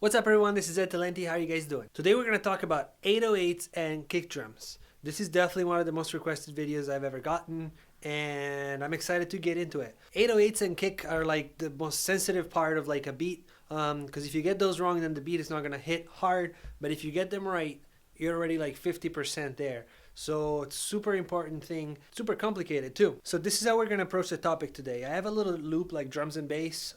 What's up everyone, this is Ed Talenti. How are you guys doing? Today we're going to talk about 808s and kick drums. This is definitely one of the most requested videos I've ever gotten, and I'm excited to get into it. 808s and kick are like the most sensitive part of like a beat, because if you get those wrong then the beat is not going to hit hard, but if you get them right, you're already like 50% there. So it's super important thing, super complicated too. So this is how we're going to approach the topic today. I have a little loop like drums and bass,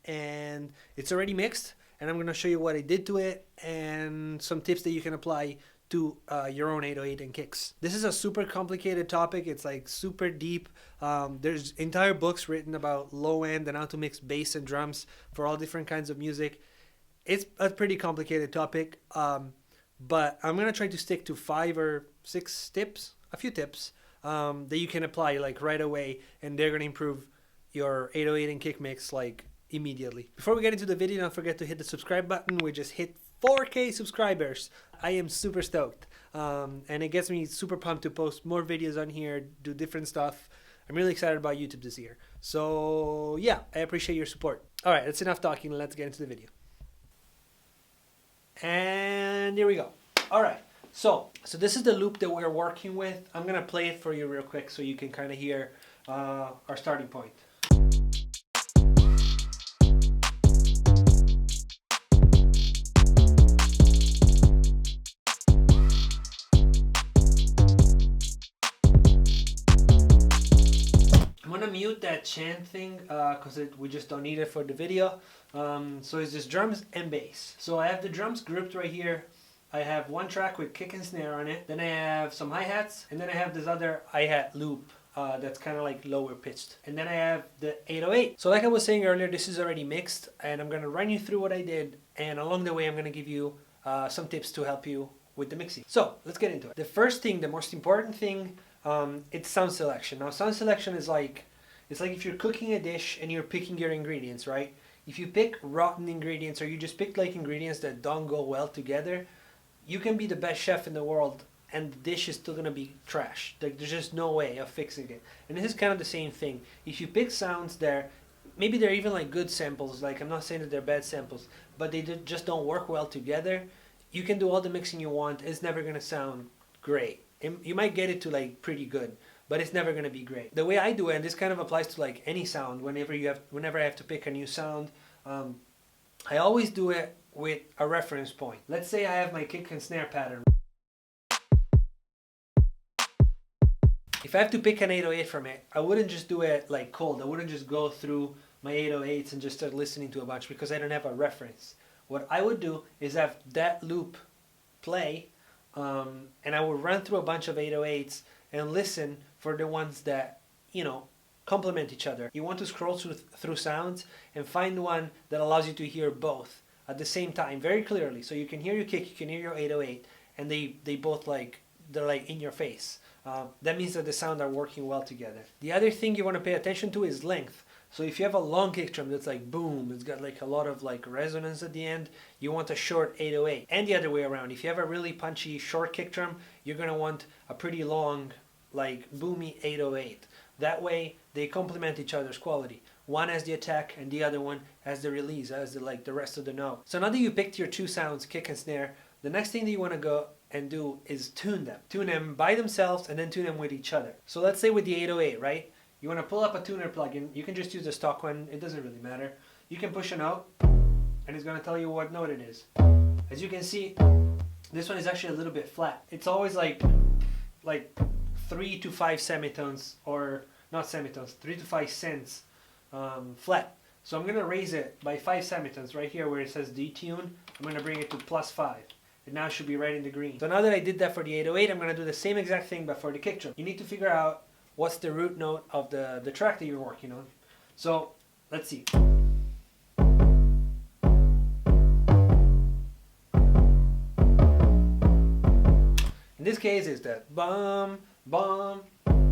and it's already mixed, and I'm going to show you what I did to it and some tips that you can apply to your own 808 and kicks. This is a super complicated topic. It's like super deep. There's entire books written about low end and how to mix bass and drums for all different kinds of music. It's a pretty complicated topic, but I'm going to try to stick to 5 or 6 tips, a few tips that you can apply like right away, and they're going to improve your 808 and kick mix like immediately. Before we get into the video, don't forget to hit the subscribe button. We just hit 4K subscribers. I am super stoked, and it gets me super pumped to post more videos on here, do different stuff. I'm really excited about YouTube this year. So yeah, I appreciate your support. All right, that's enough talking. Let's get into the video. And here we go. All right, so this is the loop that we're working with. I'm gonna play it for you real quick so you can kind of hear our starting point. I'm gonna mute that chant thing because we just don't need it for the video. So it's just drums and bass. So I have the drums grouped right here. I have one track with kick and snare on it. Then I have some hi-hats, and then I have this other hi-hat loop that's kind of like lower pitched. And then I have the 808. So like I was saying earlier, this is already mixed, and I'm gonna run you through what I did, and along the way I'm gonna give you some tips to help you with the mixing. So let's get into it. The first thing, the most important thing, it's sound selection. Now sound selection is like, it's like if you're cooking a dish and you're picking your ingredients, right? If you pick rotten ingredients, or you just pick like ingredients that don't go well together, you can be the best chef in the world and the dish is still gonna be trash. Like there's just no way of fixing it. And this is kind of the same thing. If you pick sounds there, maybe they're even like good samples, like I'm not saying that they're bad samples, but they just don't work well together, you can do all the mixing you want, it's never gonna sound great. You might get it to like pretty good, but it's never gonna be great. The way I do it, and this kind of applies to like any sound, whenever I have to pick a new sound, I always do it with a reference point. Let's say I have my kick and snare pattern. If I have to pick an 808 from it, I wouldn't just do it like cold. I wouldn't just go through my 808s and just start listening to a bunch because I don't have a reference. What I would do is have that loop play, and I would run through a bunch of 808s and listen for the ones that, you know, complement each other. You want to scroll through sounds and find one that allows you to hear both at the same time very clearly. So you can hear your kick, you can hear your 808, and they both like, they're like in your face. That means that the sound are working well together. The other thing you want to pay attention to is length. So if you have a long kick drum that's like boom, it's got like a lot of like resonance at the end, you want a short 808. And the other way around, if you have a really punchy short kick drum, you're gonna want a pretty long, like boomy 808. That way they complement each other's quality. One has the attack and the other one has the release, has the rest of the note. So now that you picked your two sounds, kick and snare, the next thing that you want to go and do is tune them. Tune them by themselves and then tune them with each other. So let's say with the 808, right? You want to pull up a tuner plugin. You can just use the stock one. It doesn't really matter. You can push a note and it's going to tell you what note it is. As you can see, this one is actually a little bit flat. It's always like 3 to 5 semitones, or not semitones, 3 to 5 cents flat. So I'm going to raise it by 5 semitones right here where it says detune. I'm going to bring it to +5. It now should be right in the green. So now that I did that for the 808, I'm going to do the same exact thing but for the kick drum. You need to figure out what's the root note of the track that you're working on. So let's see. In this case it's the bum, bum,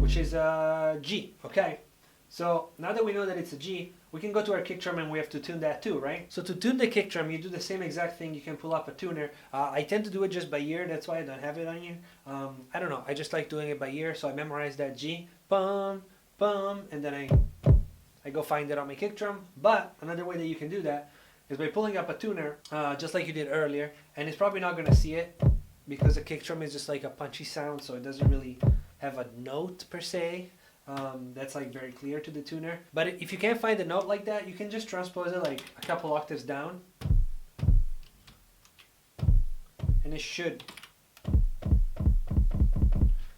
which is a G, okay? So now that we know that it's a G, we can go to our kick drum and we have to tune that too, right? So to tune the kick drum, you do the same exact thing. You can pull up a tuner. I tend to do it just by ear, that's why I don't have it on here. I don't know, I just like doing it by ear, so I memorize that G, bum, bum, and then I go find it on my kick drum. But another way that you can do that is by pulling up a tuner, just like you did earlier, and it's probably not going to see it because the kick drum is just like a punchy sound, so it doesn't really have a note per se. That's like very clear to the tuner. But if you can't find a note like that, you can just transpose it like a couple octaves down, and it should.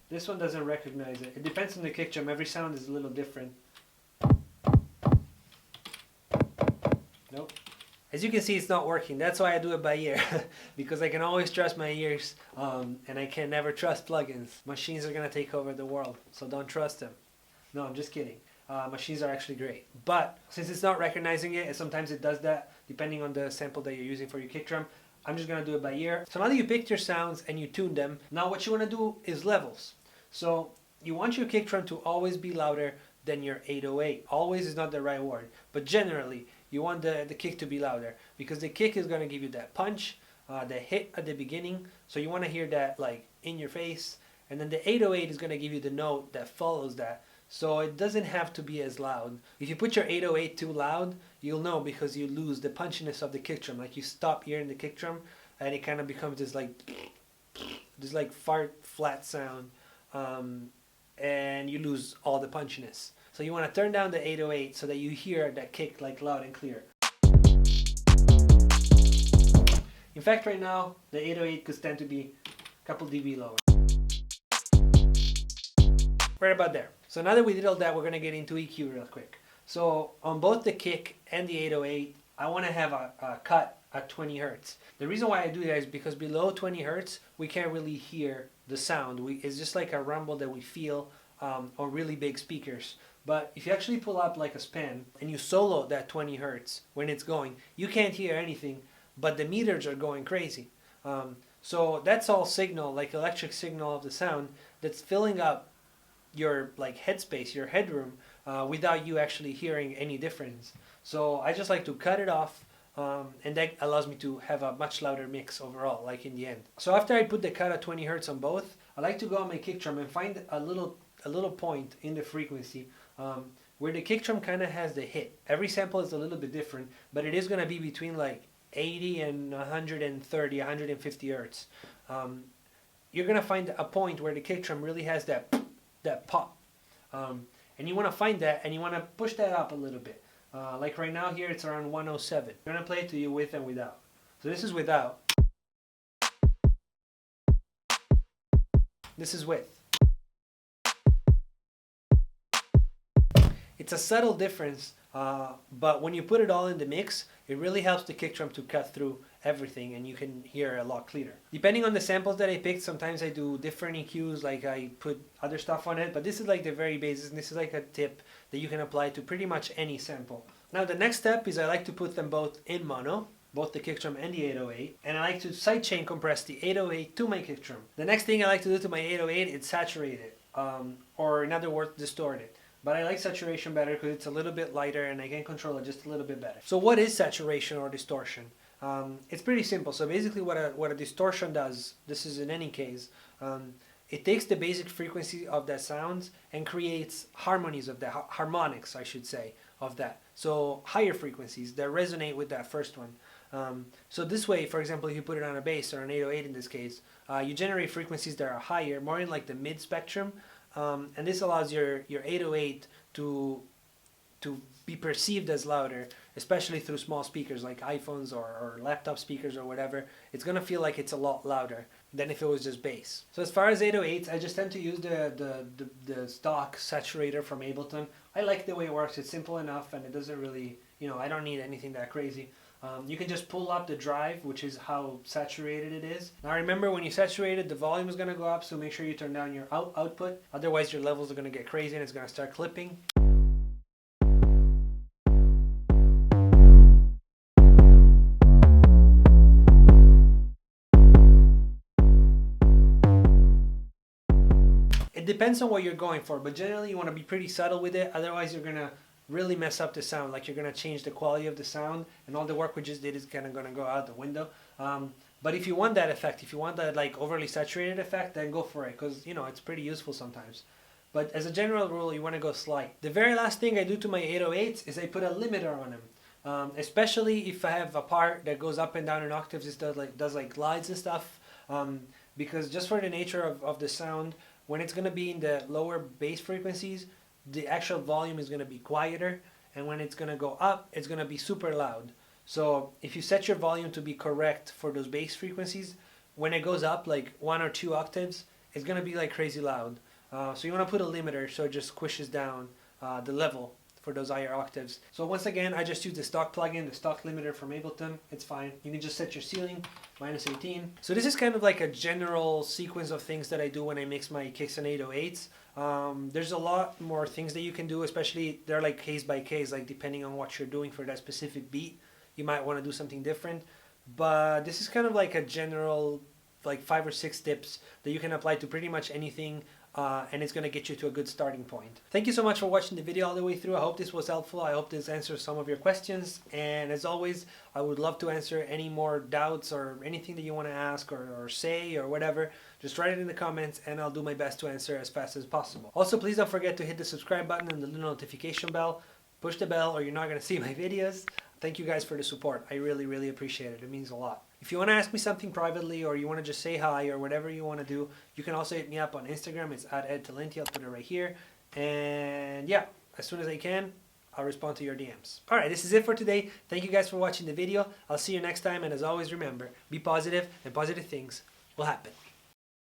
This one doesn't recognize it. It depends on the kick drum. Every sound is a little different. Nope. As you can see, it's not working. That's why I do it by ear, because I can always trust my ears, and I can never trust plugins. Machines are gonna take over the world, so don't trust them. No, I'm just kidding. Machines are actually great, but since it's not recognizing it, and sometimes it does that depending on the sample that you're using for your kick drum, I'm just gonna do it by ear. So now that you picked your sounds and you tuned them, now what you wanna do is levels. So you want your kick drum to always be louder than your 808. Always is not the right word, but generally you want the kick to be louder, because the kick is going to give you that punch, the hit at the beginning, so you want to hear that like in your face, and then the 808 is going to give you the note that follows that, so it doesn't have to be as loud. If you put your 808 too loud, you'll know, because you lose the punchiness of the kick drum. Like you stop hearing the kick drum and it kind of becomes this like fart flat sound, and you lose all the punchiness. So you want to turn down the 808 so that you hear that kick like loud and clear. In fact, right now the 808 could stand to be a couple dB lower. Right about there. So now that we did all that, we're going to get into EQ real quick. So on both the kick and the 808, I want to have a cut at 20 Hertz. The reason why I do that is because below 20 Hertz, we can't really hear the sound. It's just like a rumble that we feel on really big speakers. But if you actually pull up like a span and you solo that 20 Hertz when it's going, you can't hear anything, but the meters are going crazy. So that's all signal, like electric signal of the sound, that's filling up your like headspace, your headroom, without you actually hearing any difference. So I just like to cut it off, and that allows me to have a much louder mix overall, like in the end. So after I put the cut at 20 Hertz on both, I like to go on my kick drum and find a little point in the frequency where the kick drum kind of has the hit. Every sample is a little bit different, but it is going to be between like 80 and 130, 150 Hertz. You're going to find a point where the kick drum really has that pop. And you want to find that, and you want to push that up a little bit. Like right now here, it's around 107. You're going to play it to you with and without. So this is without. This is with. It's a subtle difference, but when you put it all in the mix, it really helps the kick drum to cut through everything, and you can hear a lot clearer. Depending on the samples that I picked, sometimes I do different EQs, like I put other stuff on it, but this is like the very basics, and this is like a tip that you can apply to pretty much any sample. Now the next step is I like to put them both in mono, both the kick drum and the 808, and I like to sidechain compress the 808 to my kick drum. The next thing I like to do to my 808 is saturate it, or in other words, distort it. But I like saturation better because it's a little bit lighter and I can control it just a little bit better. So what is saturation or distortion? It's pretty simple. So basically what a distortion does, this is in any case, it takes the basic frequency of that sound and creates harmonies of that, harmonics I should say, of that. So higher frequencies that resonate with that first one. So this way, for example, if you put it on a bass or an 808 in this case, you generate frequencies that are higher, more in like the mid spectrum. And this allows your 808 to be perceived as louder, especially through small speakers like iPhones or laptop speakers or whatever. It's going to feel like it's a lot louder than if it was just bass. So as far as 808s, I just tend to use the stock saturator from Ableton. I like the way it works. It's simple enough and it doesn't really, I don't need anything that crazy. You can just pull up the drive, which is how saturated it is. Now remember, when you saturate it, the volume is going to go up, so make sure you turn down your output. Otherwise your levels are going to get crazy and it's going to start clipping. It depends on what you're going for, but generally you want to be pretty subtle with it, otherwise you're going to really mess up the sound. Like you're going to change the quality of the sound, and all the work we just did is kind of going to go out the window. But if you want that effect, if you want that like overly saturated effect, then go for it, because it's pretty useful sometimes. But as a general rule, you want to go slight. The very last thing I do to my 808s is I put a limiter on them. especially if I have a part that goes up and down in octaves. It does like glides and stuff, because just for the nature of the sound, when it's going to be in the lower bass frequencies, the actual volume is going to be quieter, and when it's going to go up, it's going to be super loud. So if you set your volume to be correct for those bass frequencies, when it goes up like 1 or 2 octaves, it's going to be like crazy loud. So you want to put a limiter so it just squishes down the level for those higher octaves. So once again, I just use the stock plugin, the stock limiter from Ableton. It's fine. You can just set your ceiling, -18. So this is kind of like a general sequence of things that I do when I mix my kicks and 808s. There's a lot more things that you can do, especially they're like case by case, like depending on what you're doing for that specific beat, you might want to do something different. But this is kind of like a general, like 5 or 6 tips that you can apply to pretty much anything, and it's going to get you to a good starting point. Thank you so much for watching the video all the way through. I hope this was helpful. I hope this answers some of your questions. And as always, I would love to answer any more doubts or anything that you want to ask or say or whatever. Just write it in the comments and I'll do my best to answer as fast as possible. Also, please don't forget to hit the subscribe button and the little notification bell. Push the bell or you're not going to see my videos. Thank you guys for the support. I really, really appreciate it. It means a lot. If you want to ask me something privately or you want to just say hi or whatever you want to do, you can also hit me up on Instagram. It's @EdTalenti. I'll put it right here. And yeah, as soon as I can, I'll respond to your DMs. Alright, this is it for today. Thank you guys for watching the video. I'll see you next time. And as always, remember, be positive and positive things will happen.